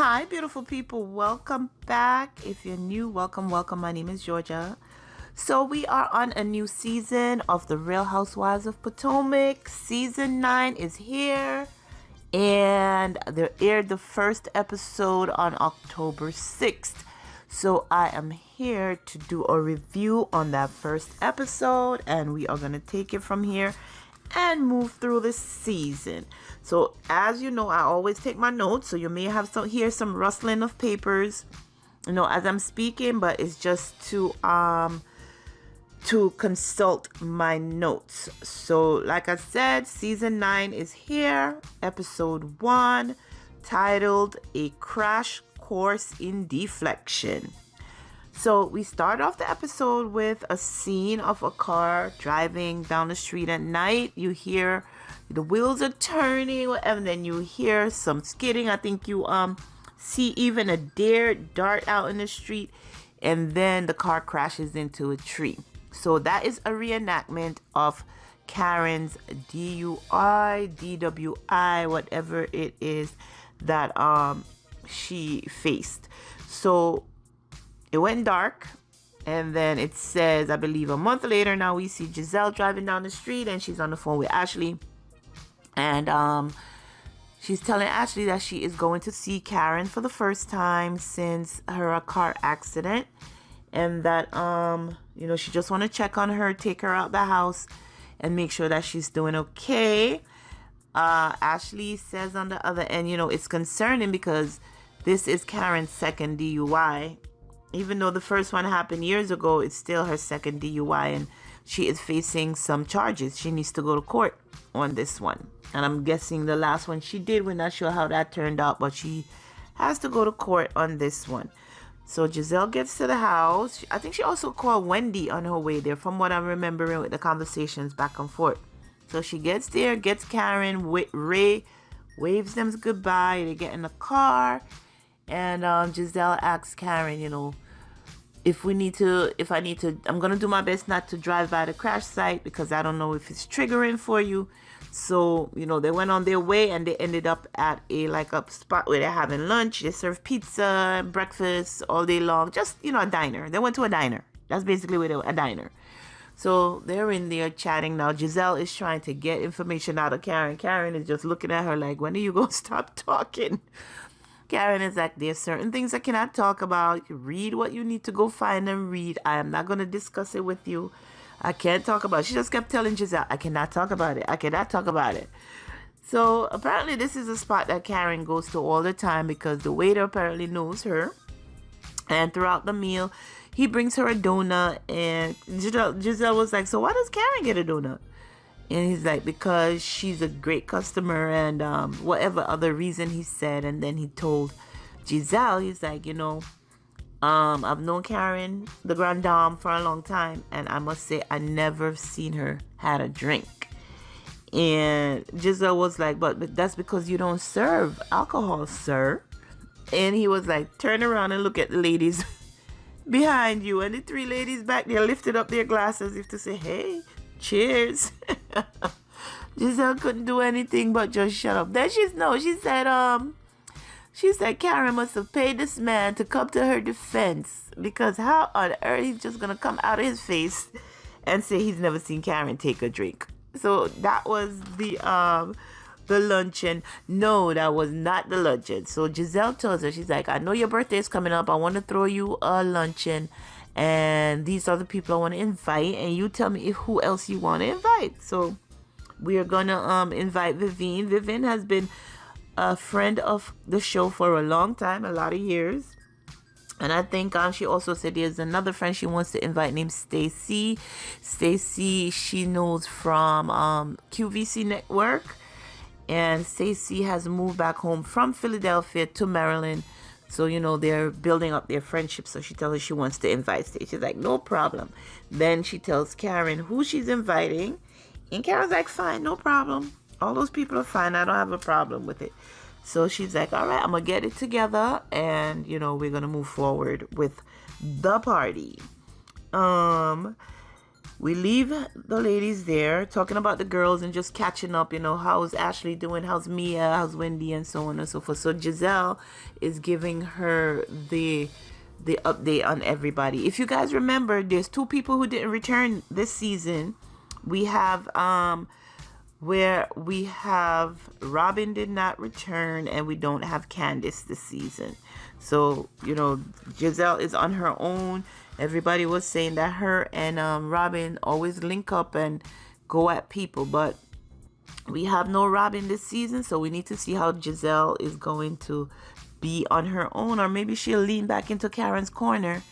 Hi, beautiful people. Welcome back. If you're new, welcome, welcome. My name is Georgia. So we are on a new season of the Real Housewives of Potomac. Season 9 is here. And they aired the first episode on October 6th. So I am here to do a review on that first episode. And we are going to take it from here and move through the season. So as you know, I always take my notes, so you may have some rustling of papers, as I'm speaking, but it's just to consult my notes. So like I said, season 9 is here, episode 1, titled A Crash Course in Deflection. So we start off the episode with a scene of a car driving down the street at night. You hear the wheels are turning, and then you hear some skidding. I think you see even a deer dart out in the street, and then the car crashes into a tree. So that is a reenactment of Karen's DUI, DWI, whatever it is that she faced. So it went dark, and then it says, I believe a month later, now we see Giselle driving down the street, and she's on the phone with Ashley, and she's telling Ashley that she is going to see Karen for the first time since her car accident, and that she just want to check on her, take her out the house, and make sure that she's doing okay. Ashley says on the other end, it's concerning because this is Karen's second DUI. Even though the first one happened years ago, it's still her second DUI, and she is facing some charges. She needs to go to court on this one. And I'm guessing the last one she did, we're not sure how that turned out, but she has to go to court on this one. So Giselle gets to the house. I think she also called Wendy on her way there, from what I'm remembering with the conversations back and forth. So she gets there, gets Karen, Ray waves them goodbye. They get in the car, and Giselle asks Karen, if I need to, I'm going to do my best not to drive by the crash site because I don't know if it's triggering for you. So, they went on their way, and they ended up at a spot where they're having lunch. They serve pizza and breakfast all day long. Just, a diner. They went to a diner. That's basically where they were, a diner. So they're in there chatting now. Giselle is trying to get information out of Karen. Karen is just looking at her like, when are you going to stop talking? Karen is like, there's certain things I cannot talk about. You read what you need to go find and read. I am not going to discuss it with you. I can't talk about it. She just kept telling Giselle, I cannot talk about it. I cannot talk about it. So apparently this is a spot that Karen goes to all the time because the waiter apparently knows her. And throughout the meal, he brings her a donut. And Giselle was like, so why does Karen get a donut? And he's like, because she's a great customer, and whatever other reason he said. And then he told Giselle, he's like, I've known Karen, the grand dame, for a long time, and I must say I never seen her had a drink. And Giselle was like, but that's because you don't serve alcohol, sir. And he was like, turn around and look at the ladies behind you. And the 3 ladies back there lifted up their glasses as if to say, hey, cheers. Giselle couldn't do anything but just shut up. Then she said Karen must have paid this man to come to her defense, because how on earth he's just gonna come out of his face and say he's never seen Karen take a drink. So that was the luncheon. No, that was not the luncheon. So Giselle tells her, she's like, I know your birthday is coming up. I want to throw you a luncheon, and these are the people I want to invite, and you tell me who else you want to invite. So we are gonna invite Vivian. Vivian has been a friend of the show for a long time, a lot of years. And I think she also said there's another friend she wants to invite named Stacy. Stacy she knows from QVC Network. And Stacy has moved back home from Philadelphia to Maryland. So, they're building up their friendship. So she tells her she wants to invite Stacy. She's like, no problem. Then she tells Karen who she's inviting. And Karen's like, fine, no problem. All those people are fine. I don't have a problem with it. So she's like, all right, I'm going to get it together. And, we're going to move forward with the party. we leave the ladies there talking about the girls and just catching up, how's Ashley doing, how's Mia, how's Wendy, and so on and so forth. So Giselle is giving her the update on everybody. If you guys remember, there's two people who didn't return this season. We have where we have Robin did not return, and we don't have Candace this season. So, Giselle is on her own. Everybody was saying that her and Robin always link up and go at people, but we have no Robin this season, so we need to see how Giselle is going to be on her own, or maybe she'll lean back into Karen's corner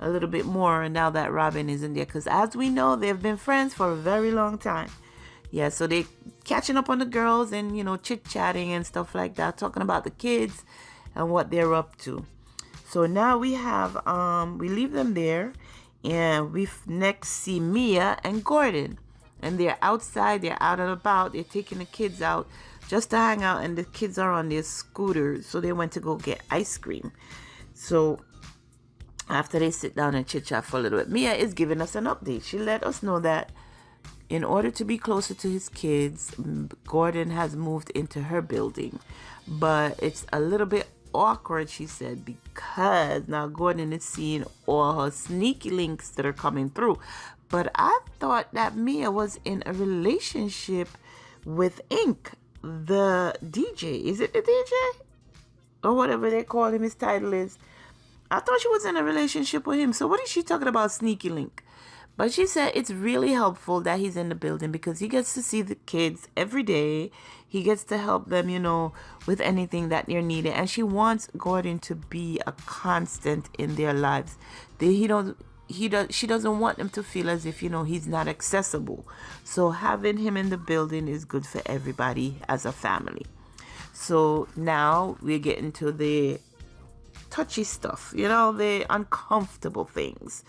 a little bit more now that Robin isn't there, because as we know, they've been friends for a very long time. Yeah, so they catching up on the girls and, chit-chatting and stuff like that, talking about the kids and what they're up to. So now we have, we leave them there, and we next see Mia and Gordon. And they're outside, they're out and about, they're taking the kids out just to hang out, and the kids are on their scooters, so they went to go get ice cream. So after they sit down and chit-chat for a little bit, Mia is giving us an update. She let us know that in order to be closer to his kids, Gordon has moved into her building. But it's a little bit awkward, she said, because now Gordon is seeing all her sneaky links that are coming through. But I thought that Mia was in a relationship with Ink, the DJ. Is it the DJ? Or whatever they call him, his title is. I thought she was in a relationship with him. So what is she talking about, sneaky link? But she said it's really helpful that he's in the building because he gets to see the kids every day. He gets to help them, with anything that they're needing. And she wants Gordon to be a constant in their lives. She doesn't want them to feel as if, he's not accessible. So having him in the building is good for everybody as a family. So now we're getting to the touchy stuff, the uncomfortable things.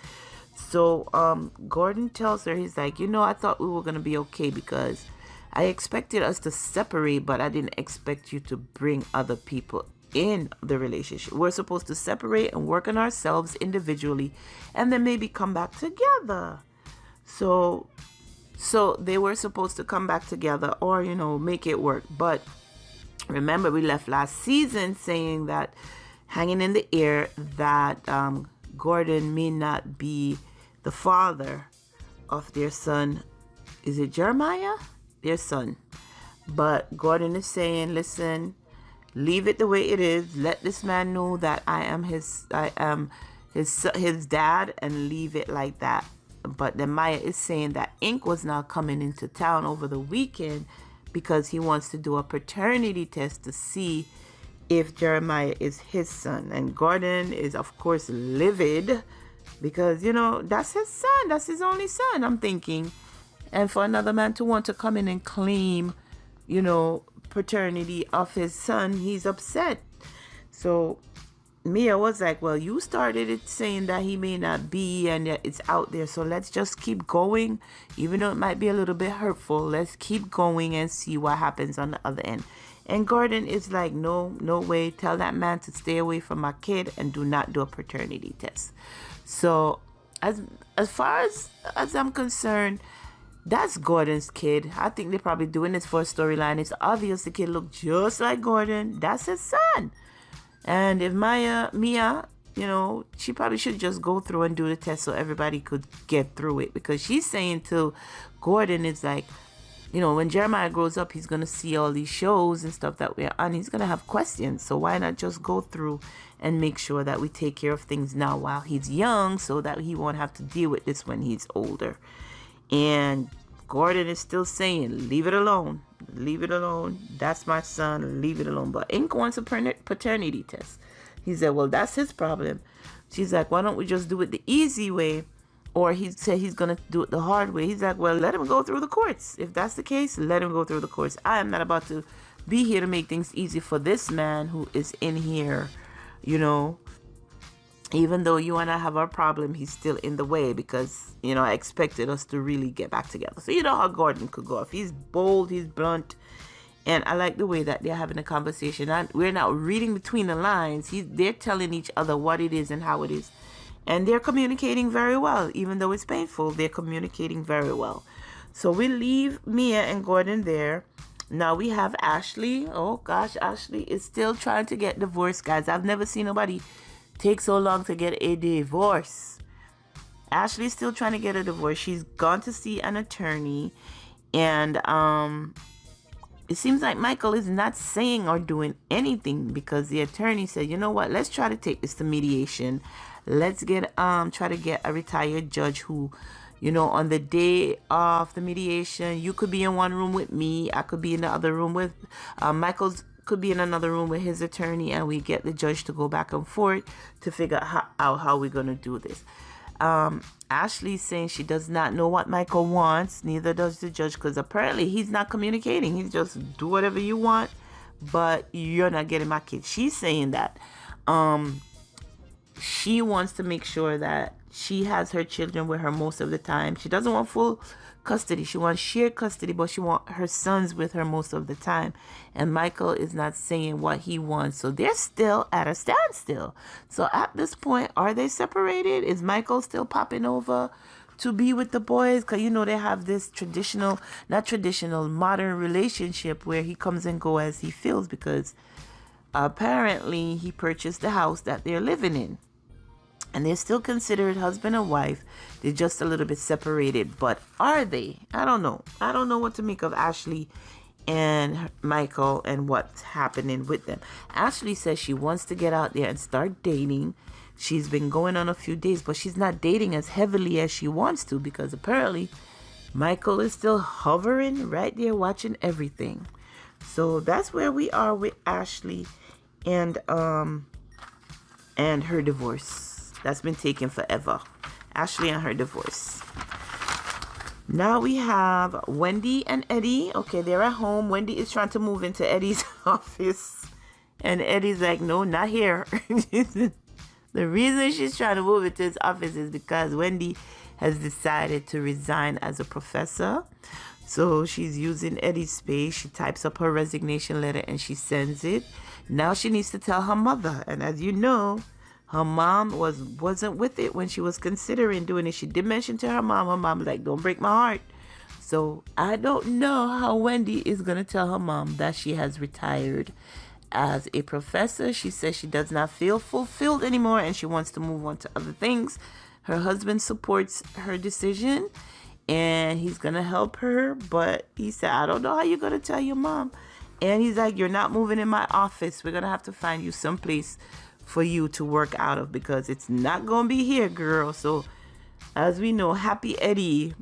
So Gordon tells her, he's like, I thought we were going to be okay because I expected us to separate, but I didn't expect you to bring other people in the relationship. We're supposed to separate and work on ourselves individually and then maybe come back together. So they were supposed to come back together or, make it work. But remember, we left last season saying that, hanging in the air, that Gordon may not be the father of their son. Is it Jeremiah? Their son. But Gordon is saying, listen, leave it the way it is. Let this man know that I am his dad, and leave it like that. But then Maya is saying that Ink was now coming into town over the weekend because he wants to do a paternity test to see if Jeremiah is his son. And Gordon is, of course, livid because, that's his son. That's his only son, I'm thinking. And for another man to want to come in and claim, paternity of his son, he's upset. So Mia was like, well, you started it saying that he may not be and that it's out there. So let's just keep going. Even though it might be a little bit hurtful, let's keep going and see what happens on the other end. And Gordon is like, no way. Tell that man to stay away from my kid and do not do a paternity test. So as far as I'm concerned, that's Gordon's kid. I think they're probably doing this for a storyline. It's obvious the kid looked just like Gordon. That's his son. And if Mia, she probably should just go through and do the test so everybody could get through it. Because she's saying to Gordon, it's like, when Jeremiah grows up, he's going to see all these shows and stuff that we're on. He's going to have questions. So why not just go through and make sure that we take care of things now while he's young so that he won't have to deal with this when he's older. And Gordon is still saying, leave it alone. Leave it alone. That's my son. Leave it alone. But Ink wants a paternity test. He said, well, that's his problem. She's like, why don't we just do it the easy way? Or he said he's going to do it the hard way. He's like, well, let him go through the courts. If that's the case, let him go through the courts. I am not about to be here to make things easy for this man who is in here, Even though you and I have our problem, he's still in the way because, I expected us to really get back together. So you know how Gordon could go off. He's bold, he's blunt. And I like the way that they're having a conversation. We're not reading between the lines. They're telling each other what it is and how it is. And they're communicating very well. Even though it's painful, they're communicating very well. So we leave Mia and Gordon there. Now we have Ashley. Oh gosh, Ashley is still trying to get divorced, guys. I've never seen nobody take so long to get a divorce. Ashley's still trying to get a divorce. She's gone to see an attorney, and it seems like Michael is not saying or doing anything, because the attorney said, you know what, let's try to take this to mediation. Let's get try to get a retired judge who, you know, on the day of the mediation, you could be in one room with me, I could be in the other room with Michael's could be in another room with his attorney, and we get the judge to go back and forth to figure out how we're going to do this. Ashley's saying she does not know what Michael wants, neither does the judge, because apparently he's not communicating. He's just do whatever you want, but you're not getting my kid. She's saying that she wants to make sure that she has her children with her most of the time. She doesn't want full custody. She wants shared custody, but she wants her sons with her most of the time. And Michael is not saying what he wants. So they're still at a standstill. So at this point, are they separated? Is Michael still popping over to be with the boys? Because, you know, they have this modern relationship where he comes and go as he feels, because apparently he purchased the house that they're living in. And they're still considered husband and wife. They're just a little bit separated. But are they? I don't know. I don't know what to make of Ashley and Michael and what's happening with them. Ashley says she wants to get out there and start dating. She's been going on a few days, but she's not dating as heavily as she wants to, because apparently Michael is still hovering right there watching everything. So that's where we are with Ashley and her divorce. That's been taking forever. Ashley and her divorce. Now we have Wendy and Eddie. Okay, they're at home. Wendy is trying to move into Eddie's office. And Eddie's like, no, not here. The reason she's trying to move into his office is because Wendy has decided to resign as a professor. So she's using Eddie's space. She types up her resignation letter and she sends it. Now she needs to tell her mother. And as you know, her mom wasn't with it when she was considering doing it. She did mention to her mom. Her mom was like, don't break my heart. So I don't know how Wendy is going to tell her mom that she has retired as a professor. She says she does not feel fulfilled anymore and she wants to move on to other things. Her husband supports her decision and he's going to help her. But he said, I don't know how you're going to tell your mom. And he's like, you're not moving in my office. We're going to have to find you someplace for you to work out of, because it's not gonna be here, girl. So as we know, Happy Eddie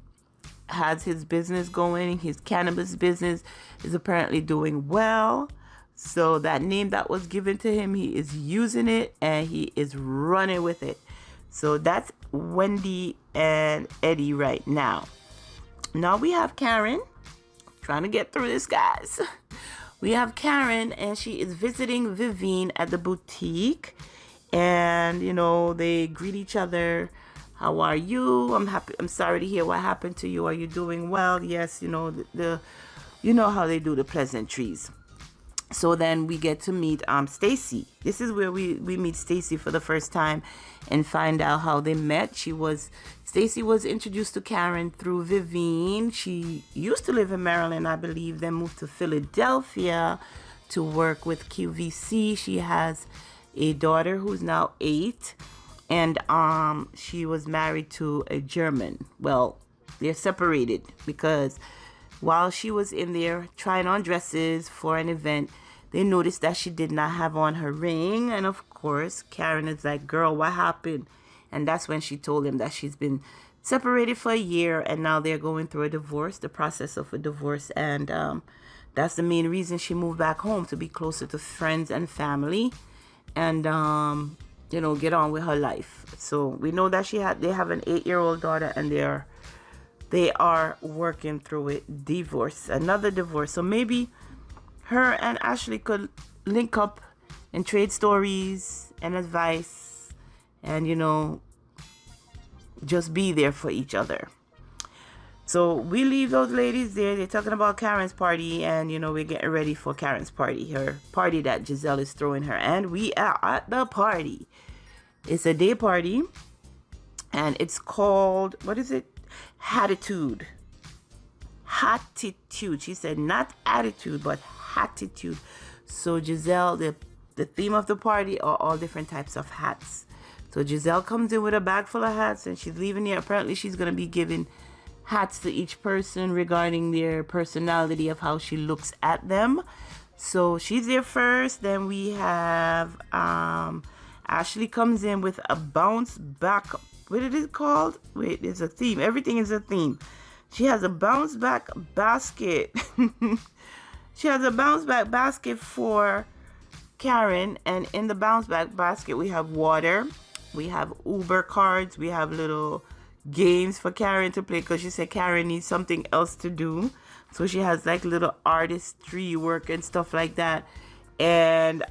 has his business going. His cannabis business is apparently doing well. So that name that was given to him, he is using it and he is running with it. So that's Wendy and Eddie right now. Now we have Karen. Trying to get through this, guys. We have Karen, and she is visiting Vivienne at the boutique. And, you know, they greet each other. How are you? I'm happy. I'm sorry to hear what happened to you. Are you doing well? Yes, you know, you know how they do the pleasantries. So then we get to meet Stacy. This is where we meet Stacy for the first time and find out how they met. Stacy was introduced to Karen through Vivienne. She used to live in Maryland, I believe, then moved to Philadelphia to work with QVC. She has a daughter who's now 8, and she was married to a German. Well, they're separated because while she was in there trying on dresses for an event, they noticed that she did not have on her ring. And of course, Karen is like, girl, what happened? And that's when she told him that she's been separated for a year and now they're going through a divorce, the process of a divorce. And that's the main reason she moved back home, to be closer to friends and family and, you know, get on with her life. So we know that they have an 8-year-old daughter and they are working through it. Another divorce. So maybe her and Ashley could link up and trade stories and advice and, you know, just be there for each other. So we leave those ladies there. They're talking about Karen's party and, you know, we're getting ready for Karen's party, her party that Giselle is throwing her. And we are at the party. It's a day party. and it's called, what is it? Attitude. Attitude. She said not attitude, but attitude. So Giselle, the theme of the party are all different types of hats. So Giselle comes in with a bag full of hats, and she's leaving here. Apparently she's going to be giving hats to each person regarding their personality of how she looks at them. So she's there first. Then we have Ashley comes in with a bounce back. What is it called? Wait, there's a theme. Everything is a theme. She has a bounce back basket. She has a bounce back basket for Karen, and in the bounce back basket we have water, we have Uber cards, we have little games for Karen to play, because she said Karen needs something else to do. So she has like little artistry work and stuff like that, and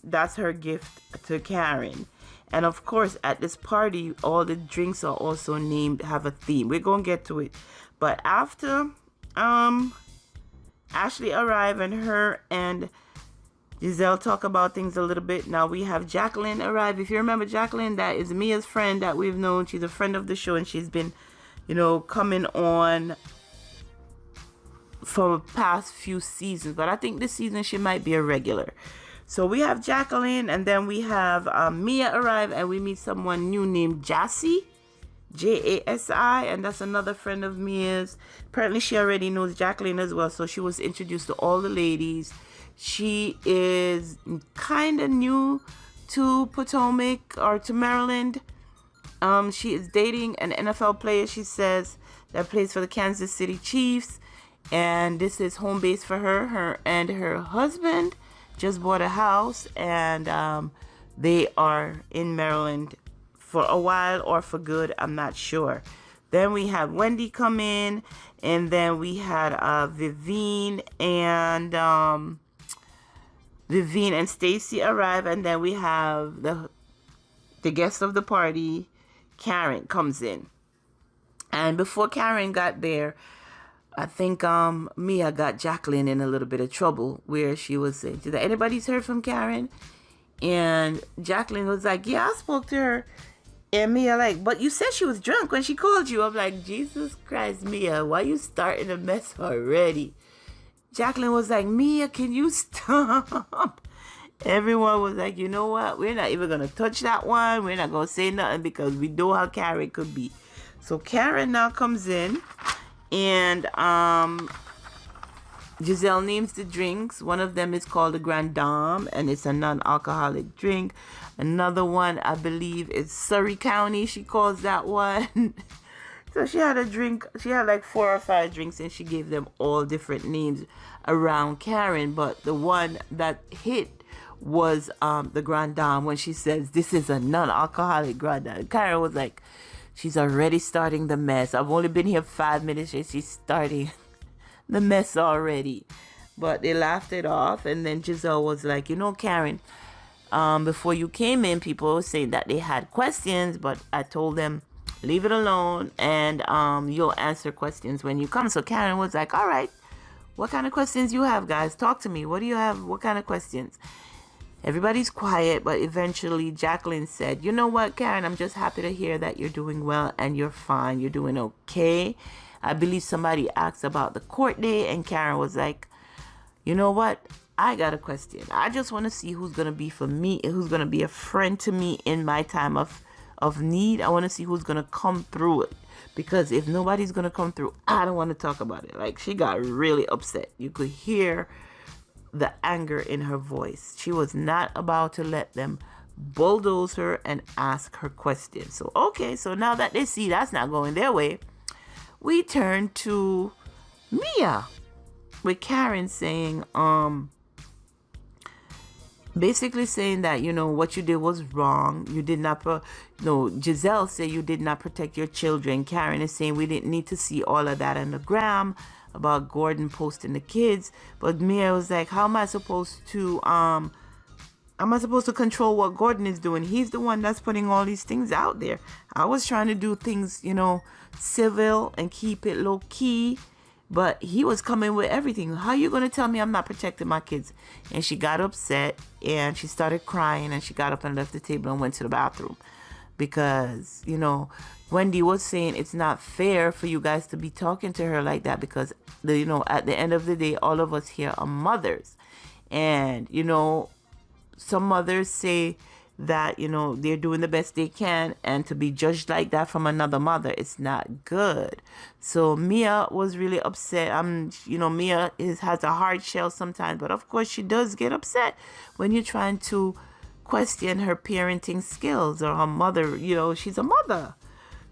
that's her gift to Karen. And of course at this party all the drinks are also named, have a theme. We're gonna get to it, but after Ashley arrived and her and Giselle talk about things a little bit. Now we have Jacqueline arrive. If you remember Jacqueline, that is Mia's friend that we've known. She's a friend of the show, and she's been, coming on for the past few seasons. But I think this season she might be a regular. So we have Jacqueline, and then we have Mia arrive, and we meet someone new named Jassy. Jasi, and that's another friend of Mia's. Apparently she already knows Jacqueline as well, so she was introduced to all the ladies. She is kind of new to Potomac or to Maryland. She is dating an NFL player, she says, that plays for the Kansas City Chiefs, and this is home base for her. Her and her husband just bought a house, and they are in Maryland for a while or for good, I'm not sure. Then we have Wendy come in, and then we had Vivian and Stacy arrive, and then we have the guest of the party, Karen, comes in. And before Karen got there, I think Mia got Jacqueline in a little bit of trouble, where she was saying, "Did anybody's heard from Karen?" And Jacqueline was like, "Yeah, I spoke to her." And Mia like, "But you said she was drunk when she called you." I'm like, Jesus Christ, Mia, why you starting a mess already? Jacqueline was like, "Mia, can you stop?" Everyone was like, "You know what? We're not even going to touch that one. We're not going to say nothing, because we know how Karen could be." So Karen now comes in, and Giselle names the drinks. One of them is called the Grand Dame, and it's a non-alcoholic drink. Another one, I believe, is Surrey County. She calls that one. So she had a drink. She had like 4 or 5 drinks, and she gave them all different names around Karen. But the one that hit was the Grand Dame, when she says, "This is a non-alcoholic Grand Dame." Karen was like, "She's already starting the mess. I've only been here 5 minutes, and she's starting the mess already." But they laughed it off, and then Giselle was like, "Karen, before you came in, people were saying that they had questions, but I told them, leave it alone, and you'll answer questions when you come." So Karen was like, "All right, what kind of questions you have, guys? Talk to me. What do you have? What kind of questions?" Everybody's quiet, but eventually Jacqueline said, "You know what, Karen, I'm just happy to hear that you're doing well and you're fine. You're doing okay. I believe somebody asked about the court day," and Karen was like, "You know what? I got a question. I just want to see who's going to be for me, who's going to be a friend to me in my time of need. I want to see who's going to come through it. Because if nobody's going to come through, I don't want to talk about it." Like, she got really upset. You could hear the anger in her voice. She was not about to let them bulldoze her and ask her questions. So, okay, so now that they see that's not going their way, we turn to Mia, with Karen saying, basically saying that, what you did was wrong. You did not, Giselle said you did not protect your children. Karen is saying we didn't need to see all of that on the gram about Gordon posting the kids. But Mia was like, how am I supposed to control what Gordon is doing? He's the one that's putting all these things out there. I was trying to do things, civil and keep it low key. But he was coming with everything. How are you going to tell me I'm not protecting my kids? And she got upset, and she started crying, and she got up and left the table and went to the bathroom. because, you know, Wendy was saying it's not fair for you guys to be talking to her like that, because, you know, at the end of the day, all of us here are mothers. And, you know, some mothers say that, you know, they're doing the best they can, and to be judged like that from another mother, it's not good. So Mia was really upset. You know, Mia has a hard shell sometimes, but of course she does get upset when you're trying to question her parenting skills or her mother. You know, she's a mother.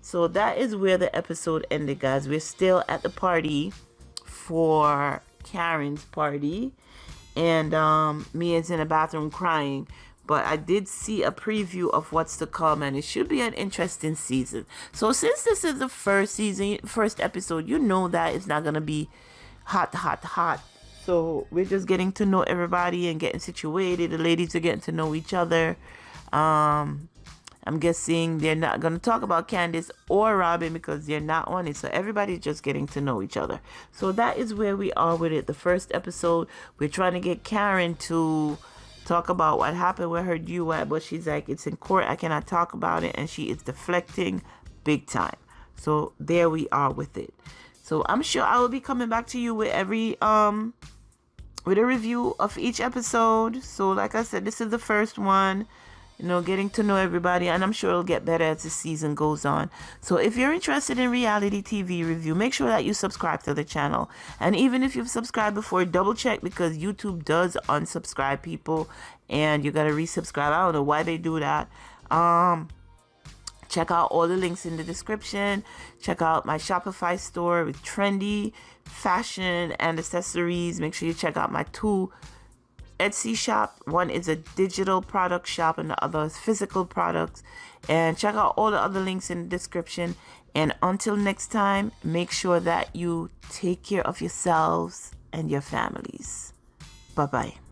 So that is where the episode ended, guys. We're still at the party for Karen's party, and Mia's in the bathroom crying. But I did see a preview of what's to come, and it should be an interesting season. So since this is the first episode, you know that it's not going to be hot. So we're just getting to know everybody and getting situated. The ladies are getting to know each other. I'm guessing they're not going to talk about Candace or Robin because they're not on it. So everybody's just getting to know each other. So that is where we are with it. The first episode, we're trying to get Karen to talk about what happened with her duet, but she's like, it's in court, I cannot talk about it, and she is deflecting big time. So there we are with it. So I'm sure I will be coming back to you with every with a review of each episode. So like I said, this is the first one, you know, getting to know everybody, and I'm sure it'll get better as the season goes on. So if you're interested in reality TV review, make sure that you subscribe to the channel. And even if you've subscribed before, double check, because YouTube does unsubscribe people and you gotta resubscribe. I don't know why they do that. Check out all the links in the description. Check out my Shopify store with trendy fashion and accessories. Make sure you check out my 2 Etsy shop. One is a digital product shop and the other is physical products. And check out all the other links in the description. And until next time, make sure that you take care of yourselves and your families. Bye-bye.